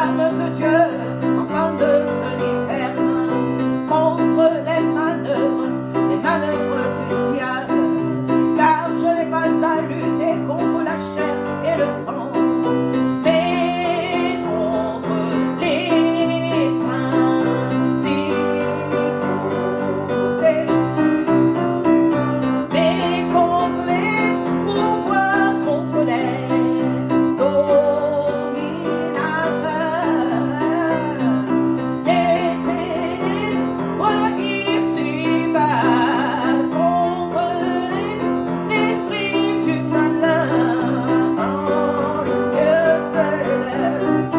l'arme de Dieu afin de tenir ferme contre les manœuvres du diable. Car je n'ai pas à lutter contre la chair et le sang, mais contre les principautés, mais contre les pouvoirs, contre les dominateurs des ténèbres ici-bas, contre les esprits du malin dans le lieu céleste.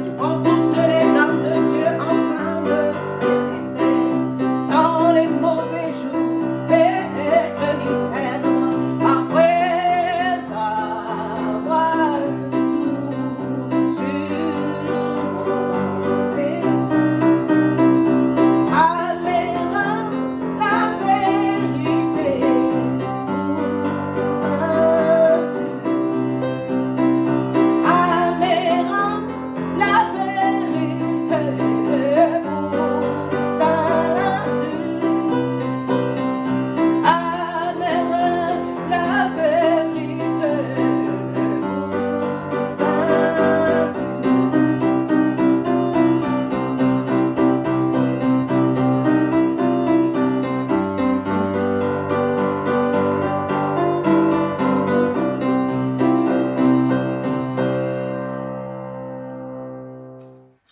Je prends toutes les armes de Dieu afin de résister dans les mauvais jours et tenir ferme après avoir tout surmonté. À mes reins, la vérité pour ceinture. À mes reins, la vérité pour ceinture. À mes reins, la vérité pour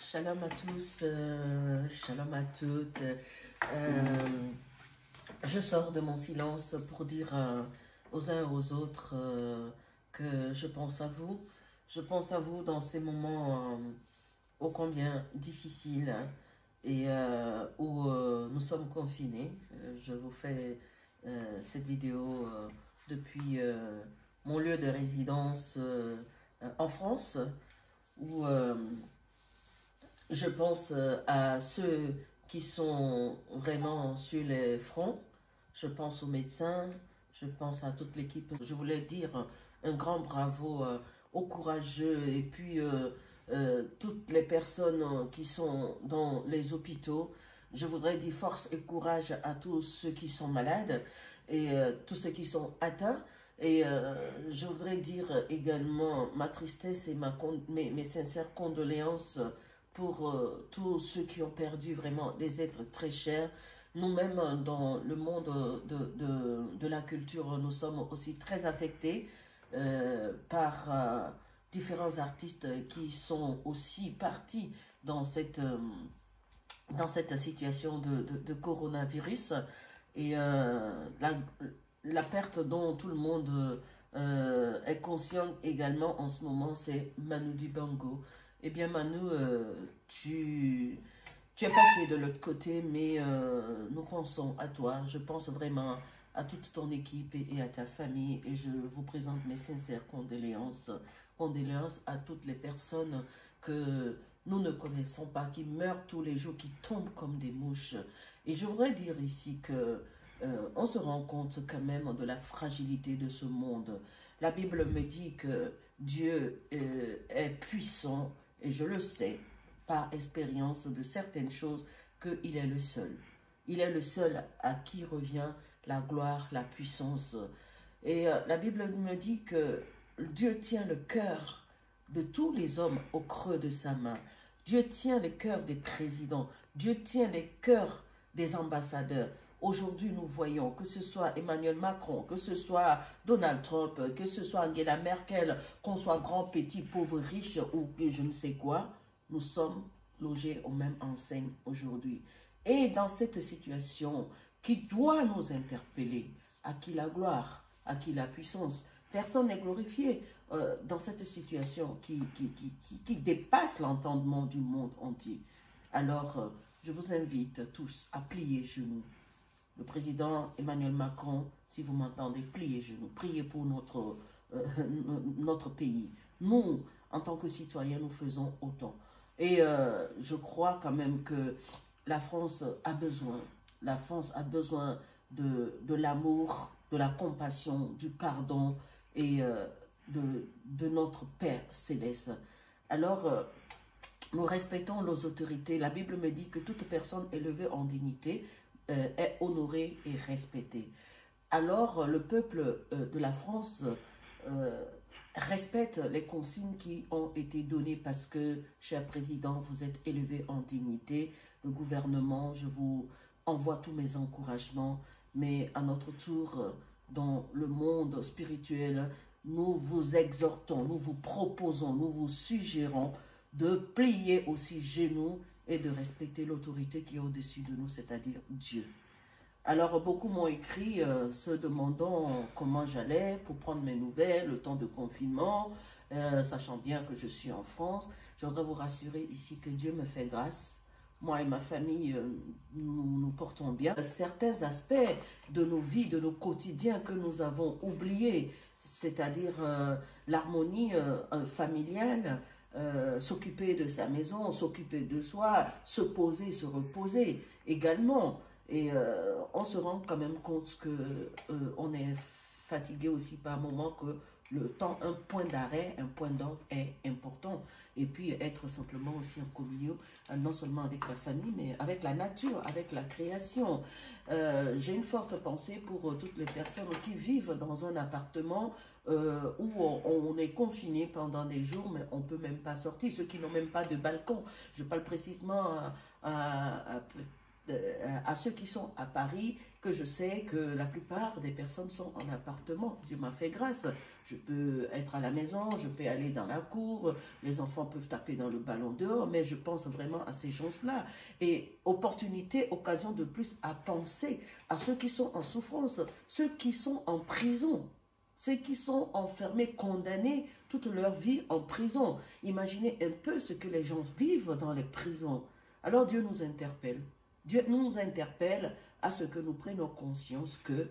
Shalom à tous, shalom à toutes. Je sors de mon silence pour dire aux uns et aux autres que je pense à vous. Je pense à vous dans ces moments ô combien difficiles et où nous sommes confinés. Je vous fais cette vidéo depuis mon lieu de résidence en France, où je pense à ceux qui sont vraiment sur les fronts. Je pense aux médecins, je pense à toute l'équipe. Je voulais dire un grand bravo aux courageux et puis toutes les personnes qui sont dans les hôpitaux. Je voudrais dire force et courage à tous ceux qui sont malades et tous ceux qui sont atteints. Et je voudrais dire également ma tristesse et mes sincères condoléances pour tous ceux qui ont perdu vraiment des êtres très chers. Nous-mêmes, dans le monde de la culture, nous sommes aussi très affectés par différents artistes qui sont aussi partis dans cette situation de coronavirus. Et la perte dont tout le monde est conscient également en ce moment, c'est Manu Dibango. Eh bien Manu, tu es passé de l'autre côté, mais nous pensons à toi. Je pense vraiment à toute ton équipe et à ta famille. Et je vous présente mes sincères condoléances. Condoléances à toutes les personnes que nous ne connaissons pas, qui meurent tous les jours, qui tombent comme des mouches. Et je voudrais dire ici que on se rend compte quand même de la fragilité de ce monde. La Bible me dit que Dieu est puissant, et je le sais par expérience de certaines choses, qu'il est le seul. Il est le seul à qui revient la gloire, la puissance. Et la Bible me dit que Dieu tient le cœur de tous les hommes au creux de sa main. Dieu tient le cœur des présidents. Dieu tient les cœurs des ambassadeurs. Aujourd'hui, nous voyons que ce soit Emmanuel Macron, que ce soit Donald Trump, que ce soit Angela Merkel, qu'on soit grand, petit, pauvre, riche ou je ne sais quoi, nous sommes logés aux mêmes enseignes aujourd'hui. Et dans cette situation qui doit nous interpeller, à qui la gloire, à qui la puissance, personne n'est glorifié dans cette situation qui dépasse l'entendement du monde entier. Alors, je vous invite tous à plier genoux. Le président Emmanuel Macron, si vous m'entendez, pliez genoux, priez pour notre pays. Nous, en tant que citoyens, nous faisons autant. Et je crois quand même que la France a besoin de l'amour, de la compassion, du pardon et de notre Père céleste. Alors, nous respectons nos autorités. La Bible me dit que toute personne élevée en dignité est honorée et respectée. Alors, le peuple de la France respecte les consignes qui ont été données parce que, cher président, vous êtes élevé en dignité. Le gouvernement, je vous envoie tous mes encouragements. Mais à notre tour, dans le monde spirituel, nous vous exhortons, nous vous proposons, nous vous suggérons de plier aussi genoux et de respecter l'autorité qui est au-dessus de nous, c'est-à-dire Dieu. Alors, beaucoup m'ont écrit se demandant comment j'allais pour prendre mes nouvelles, le temps de confinement, sachant bien que je suis en France. Je voudrais vous rassurer ici que Dieu me fait grâce. Moi et ma famille, nous portons bien. Certains aspects de nos vies, de nos quotidiens que nous avons oubliés, c'est-à-dire l'harmonie familiale, s'occuper de sa maison, s'occuper de soi, se poser, se reposer également. Et on se rend quand même compte qu'on est fatigué aussi par moment, que le temps, un point d'arrêt, un point d'ordre est important. Et puis être simplement aussi en communion, non seulement avec la famille, mais avec la nature, avec la création. J'ai une forte pensée pour toutes les personnes qui vivent dans un appartement où on est confiné pendant des jours, mais on ne peut même pas sortir. Ceux qui n'ont même pas de balcon. Je parle précisément à ceux qui sont à Paris, que je sais que la plupart des personnes sont en appartement. Dieu m'a fait grâce. Je peux être à la maison, je peux aller dans la cour, les enfants peuvent taper dans le ballon dehors, mais je pense vraiment à ces choses-là. Et opportunité, occasion de plus à penser à ceux qui sont en souffrance, ceux qui sont en prison, ceux qui sont enfermés, condamnés toute leur vie en prison. Imaginez un peu ce que les gens vivent dans les prisons. Alors Dieu nous interpelle. Dieu nous interpelle à ce que nous prenions conscience qu'il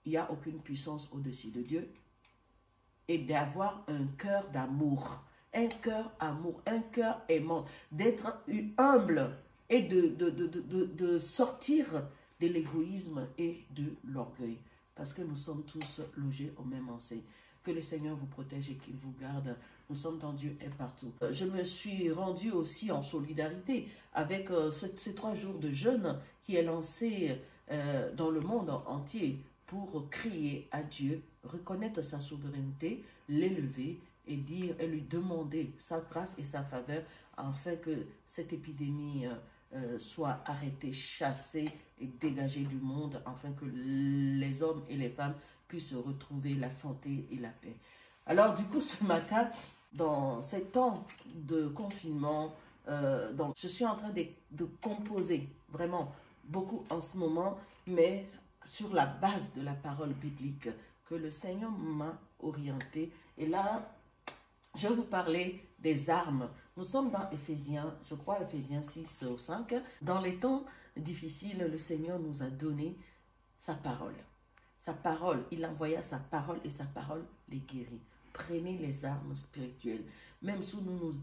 n'y a aucune puissance au-dessus de Dieu et d'avoir un cœur d'amour, un cœur aimant, d'être humble et de sortir de l'égoïsme et de l'orgueil. Parce que nous sommes tous logés au même enseigne. Que le Seigneur vous protège et qu'il vous garde. Nous sommes dans Dieu et partout. Je me suis rendue aussi en solidarité avec ces 3 jours de jeûne qui est lancé dans le monde entier pour crier à Dieu, reconnaître sa souveraineté, l'élever et dire et lui demander sa grâce et sa faveur afin que cette épidémie soit arrêtée, chassée et dégagée du monde afin que les hommes et les femmes puissent retrouver la santé et la paix. Alors du coup ce matin, dans ces temps de confinement, donc je suis en train de composer vraiment beaucoup en ce moment, mais sur la base de la parole biblique que le Seigneur m'a orienté. Et là, je vais vous parler des armes. Nous sommes dans Éphésiens, je crois Éphésiens 6 ou 5. Dans les temps difficiles, le Seigneur nous a donné sa parole. Sa parole, il envoya sa parole et sa parole les guérit. Prenez les armes spirituelles. Même si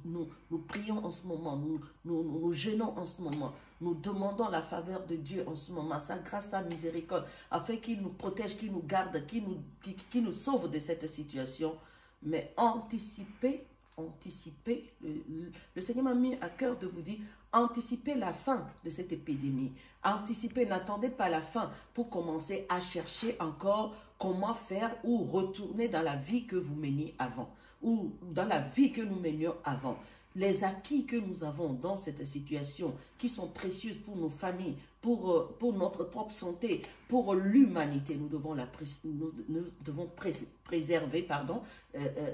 nous prions en ce moment, nous jeûnons en ce moment, nous demandons la faveur de Dieu en ce moment, sa grâce, sa miséricorde, afin qu'il nous protège, qu'il nous garde, qu'il nous sauve de cette situation. Mais anticipez, le Seigneur m'a mis à cœur de vous dire, anticipez la fin de cette épidémie. Anticipez, n'attendez pas la fin pour commencer à chercher encore comment faire ou retourner dans la vie que vous meniez avant, ou dans la vie que nous menions avant. Les acquis que nous avons dans cette situation, qui sont précieuses pour nos familles, pour notre propre santé, pour l'humanité, nous devons préserver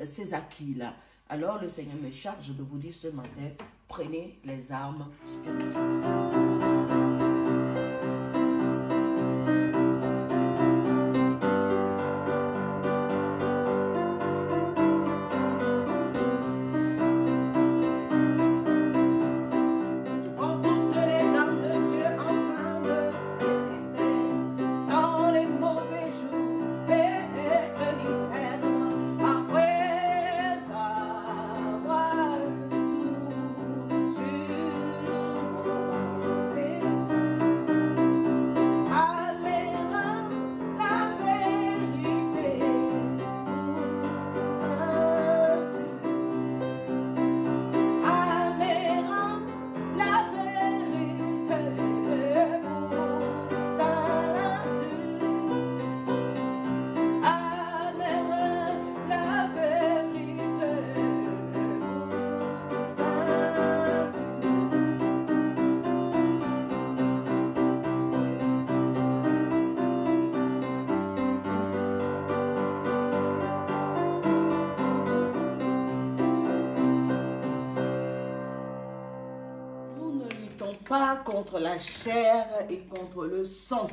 ces acquis-là. Alors le Seigneur me charge de vous dire ce matin, prenez les armes spirituelles. pas contre la chair et contre le sang.